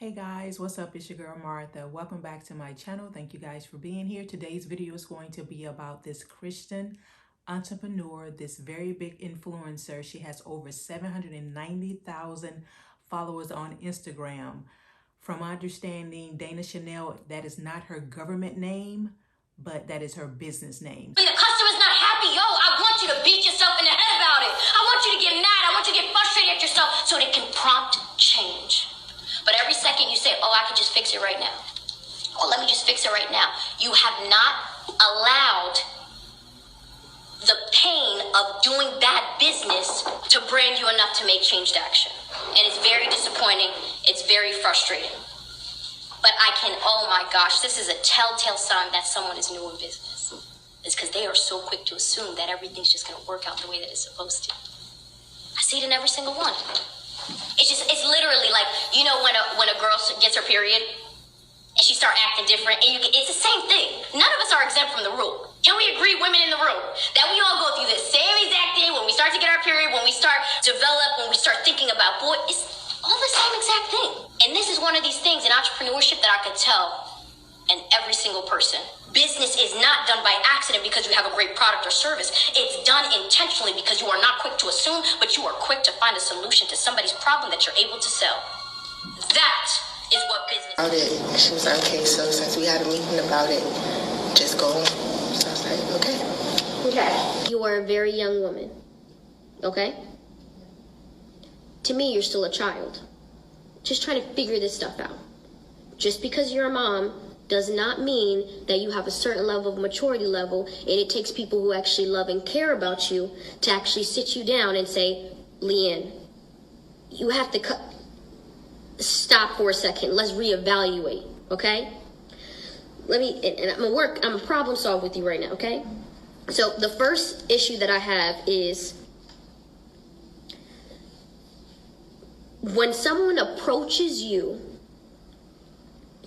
Hey guys, what's up? It's your girl Martha. Welcome back to my channel. Thank you guys for being here. Today's video is going to be about this Christian entrepreneur, this very big influencer. She has over 790,000 followers on Instagram. From my understanding, Dana Chanel, that is not her government name, but that is her business name. When the customer's not happy, I want you to beat yourself in the head about it. I want you to get mad. I want you to get frustrated at yourself so they can prompt change. But every second you say, I could just fix it right now. Let me just fix it right now. You have not allowed the pain of doing bad business to brand you enough to make changed action. And it's very disappointing. It's very frustrating. But oh my gosh, this is a telltale sign that someone is new in business. It's because they are so quick to assume that everything's just going to work out the way that it's supposed to. I see it in every single one. It's literally like, when a girl gets her period and she start acting different, and it's the same thing. None of us are exempt from the rule. Can we agree, women in the room, that we all go through the same exact thing when we start to get our period, when we start when we start thinking about, boy, it's all the same exact thing. And this is one of these things in entrepreneurship that I could tell in every single person. Business is not done by accident because you have a great product or service. It's done intentionally because you are not quick to assume, but you are quick to find a solution to somebody's problem that you're able to sell. That is what business is. She was like, okay, so since we had a meeting about it, just go on. So I was like, okay. Okay. You are a very young woman. Okay? To me, you're still a child. Just trying to figure this stuff out. Just because you're a mom does not mean that you have a certain level of maturity level, and it takes people who actually love and care about you to actually sit you down and say, Leanne, you have to stop for a second. Let's reevaluate, okay? I'm a problem solve with you right now, okay? So the first issue that I have is when someone approaches you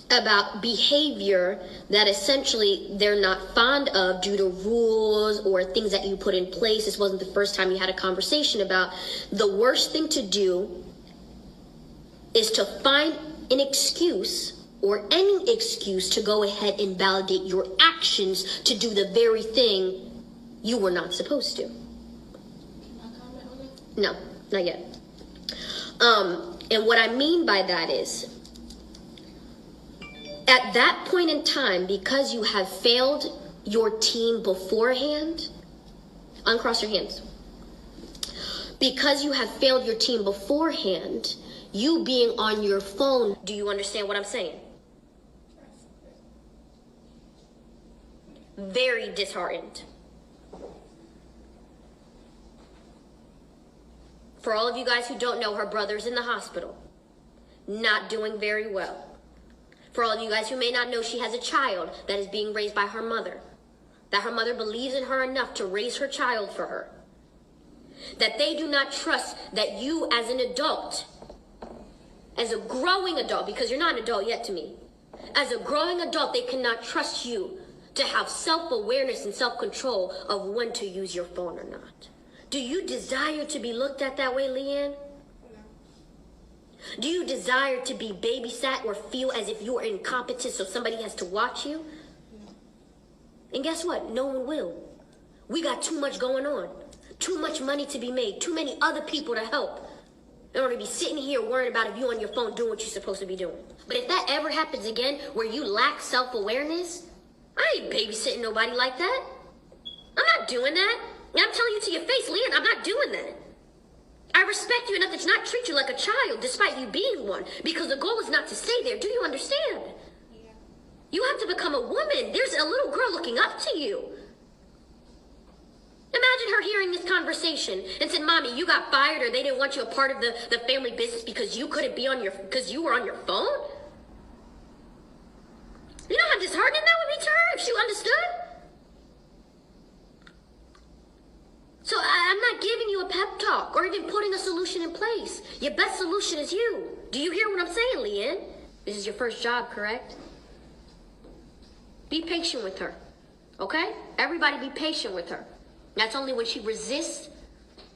about behavior that essentially they're not fond of due to rules or things that you put in place. This wasn't the first time you had a conversation about. The worst thing to do is to find an excuse or any excuse to go ahead and validate your actions to do the very thing you were not supposed to. No, not yet. And what I mean by that is, at that point in time, because you have failed your team beforehand, uncross your hands. Because you have failed your team beforehand, you being on your phone, do you understand what I'm saying? Very disheartened. For all of you guys who don't know, her brother's in the hospital, not doing very well. For all of you guys who may not know, she has a child that is being raised by her mother. That her mother believes in her enough to raise her child for her. That they do not trust that you as an adult, as a growing adult, because you're not an adult yet to me. As a growing adult, they cannot trust you to have self-awareness and self-control of when to use your phone or not. Do you desire to be looked at that way, Leanne? Do you desire to be babysat or feel as if you are incompetent so somebody has to watch you? And guess what? No one will. We got too much going on. Too much money to be made. Too many other people to help in order to be sitting here worrying about if you on your phone doing what you're supposed to be doing. But if that ever happens again where you lack self-awareness, I ain't babysitting nobody like that. I'm not doing that. And I'm telling you to your face, Leanne, I'm not doing that. I respect you enough to not treat you like a child, despite you being one, because the goal is not to stay there. Do you understand? Yeah. You have to become a woman. There's a little girl looking up to you. Imagine her hearing this conversation and said, Mommy, you got fired, or they didn't want you a part of the family business because you couldn't be because you were on your phone? You know how disheartening that would be to her if she understood? So I'm not giving you a pep talk or even putting a solution in place. Your best solution is you. Do you hear what I'm saying, Leanne? This is your first job, correct? Be patient with her, okay? Everybody be patient with her. That's only when she resists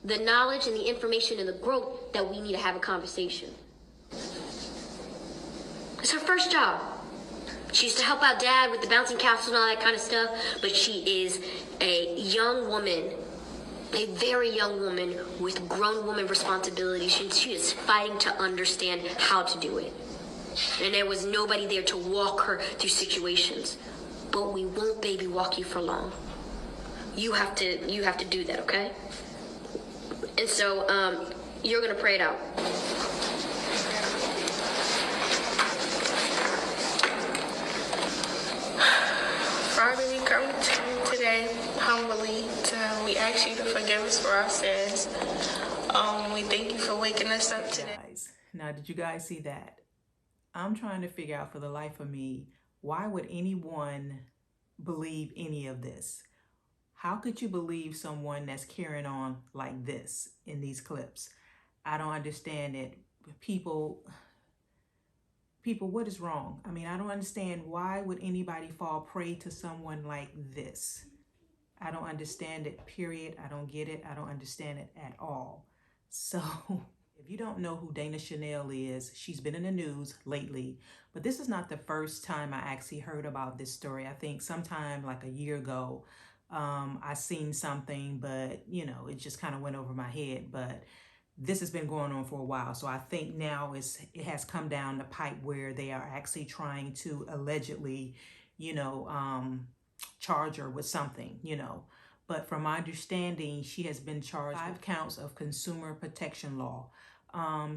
the knowledge and the information and the growth that we need to have a conversation. It's her first job. She used to help out Dad with the bouncing castle and all that kind of stuff, but she is a young woman, a very young woman with grown woman responsibilities. She is fighting to understand how to do it. And there was nobody there to walk her through situations. But we won't baby walk you for long. You have to do that, okay? And so you're gonna pray it out. Father, we come to you today humbly. We ask you to forgive us for our sins. We thank you for waking us up today. Now, did you guys see that? I'm trying to figure out for the life of me, why would anyone believe any of this? How could you believe someone that's carrying on like this in these clips? I don't understand it. People, what is wrong? I mean, I don't understand, why would anybody fall prey to someone like this? I don't understand it, period. I don't get it. I don't understand it at all. So if you don't know who Dana Chanel is, she's been in the news lately, but this is not the first time I actually heard about this story. I think sometime like a year ago, I seen something, but you know, it just kind of went over my head. But this has been going on for a while. So I think now it has come down the pipe where they are actually trying to allegedly, you know, charge her with something, you know. But from my understanding, she has been charged 5 counts of consumer protection law.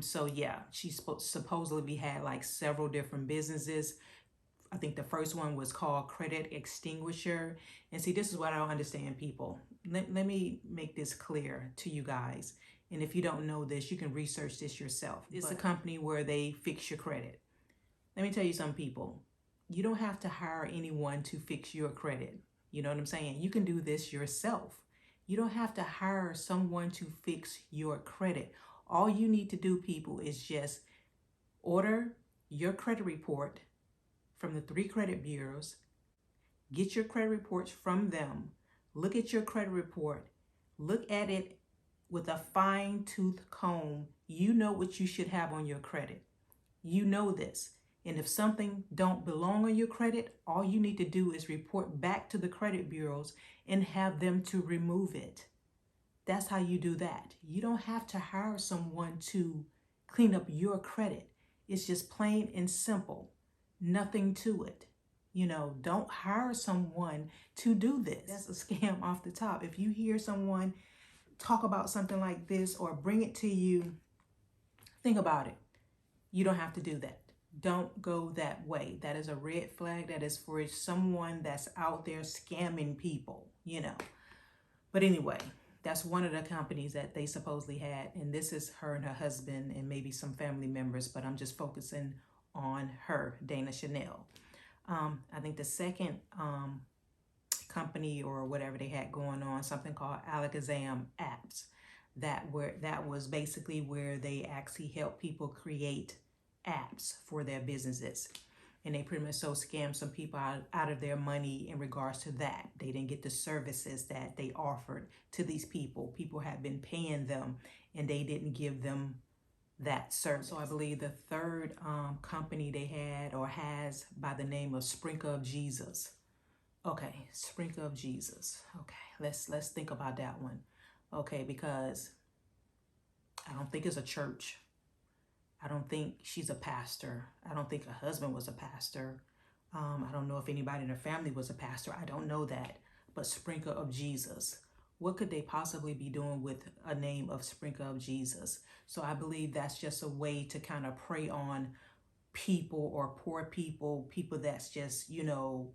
So yeah, she supposedly had like several different businesses. I think the first one was called Credit Extinguisher. And see, this is what I don't understand, people. Let me make this clear to you guys. And if you don't know this, you can research this yourself. It's a company where they fix your credit. Let me tell you some people, you don't have to hire anyone to fix your credit. You know what I'm saying? You can do this yourself. You don't have to hire someone to fix your credit. All you need to do, people, is just order your credit report from the 3 credit bureaus, get your credit reports from them, look at your credit report, look at it with a fine-tooth comb. You know what you should have on your credit. You know this. And if something don't belong on your credit, all you need to do is report back to the credit bureaus and have them to remove it. That's how you do that. You don't have to hire someone to clean up your credit. It's just plain and simple. Nothing to it. You know, don't hire someone to do this. That's a scam off the top. If you hear someone talk about something like this or bring it to you, think about it. You don't have to do that. Don't go that way. That is a red flag. That is for someone that's out there scamming people, you know. But anyway, that's one of the companies that they supposedly had. And this is her and her husband and maybe some family members, but I'm just focusing on her, Dana Chanel. I think the second company or whatever they had going on, something called Alakazam Apps, that was basically where they actually help people create apps for their businesses. And they pretty much scammed some people out of their money in regards to that. They didn't get the services that they offered to these people. People had been paying them and they didn't give them that service. So I believe the third company they had or has by the name of Sprinkle of Jesus. Okay, Sprinkle of Jesus. Okay, let's think about that one. Okay, because I don't think it's a church. I don't think she's a pastor. I don't think her husband was a pastor. I don't know if anybody in her family was a pastor. I don't know that. But Sprinkle of Jesus. What could they possibly be doing with a name of Sprinkle of Jesus? So I believe that's just a way to kind of prey on people or poor people, people that's just, you know,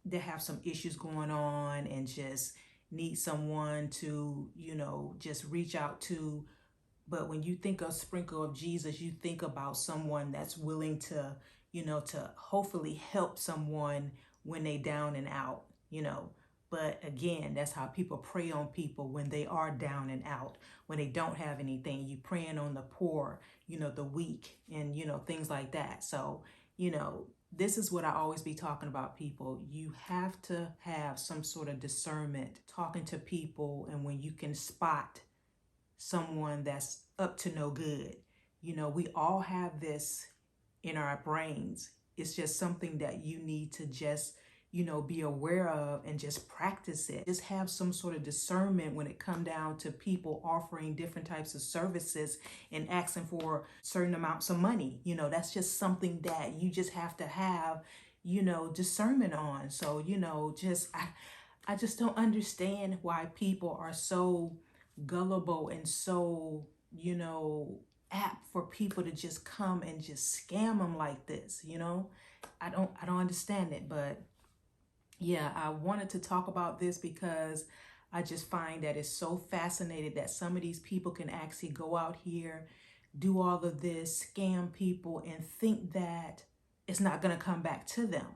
they have some issues going on and just need someone to, you know, just reach out to. But when you think of Sprinkle of Jesus, you think about someone that's willing to, you know, to hopefully help someone when they down and out, you know. But again, that's how people prey on people when they are down and out, when they don't have anything. You preying on the poor, you know, the weak and, you know, things like that. So, you know, this is what I always be talking about, people. You have to have some sort of discernment talking to people, and when you can spot someone that's up to no good. You know, we all have this in our brains. It's just something that you need to just, you know, be aware of and just practice it. Just have some sort of discernment when it comes down to people offering different types of services and asking for certain amounts of money. You know, that's just something that you just have to have, you know, discernment on. So, you know, I just don't understand why people are so gullible and so, you know, apt for people to just come and just scam them like this, you know? I don't understand it, but yeah, I wanted to talk about this because I just find that it's so fascinating that some of these people can actually go out here, do all of this, scam people, and think that it's not going to come back to them.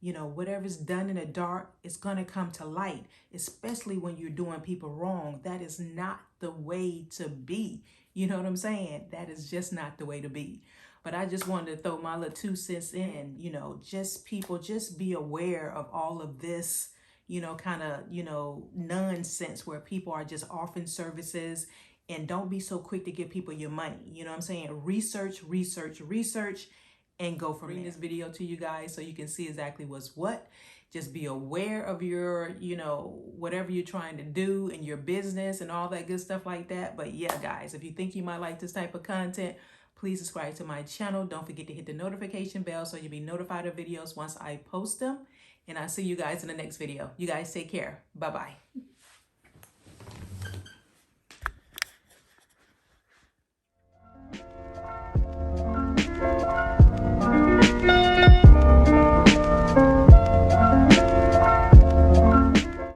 You know, whatever's done in the dark, it's going to come to light, especially when you're doing people wrong. That is not the way to be. You know what I'm saying? That is just not the way to be. But I just wanted to throw my little 2 cents in, you know, just people, just be aware of all of this, you know, kind of, you know, nonsense where people are just offering services, and don't be so quick to give people your money. You know what I'm saying? Research, and go from there. Bring this video to you guys so you can see exactly what's what. Just be aware of your, you know, whatever you're trying to do in your business and all that good stuff like that. But yeah, guys, if you think you might like this type of content, please subscribe to my channel. Don't forget to hit the notification bell so you'll be notified of videos once I post them. And I'll see you guys in the next video. You guys take care. Bye-bye.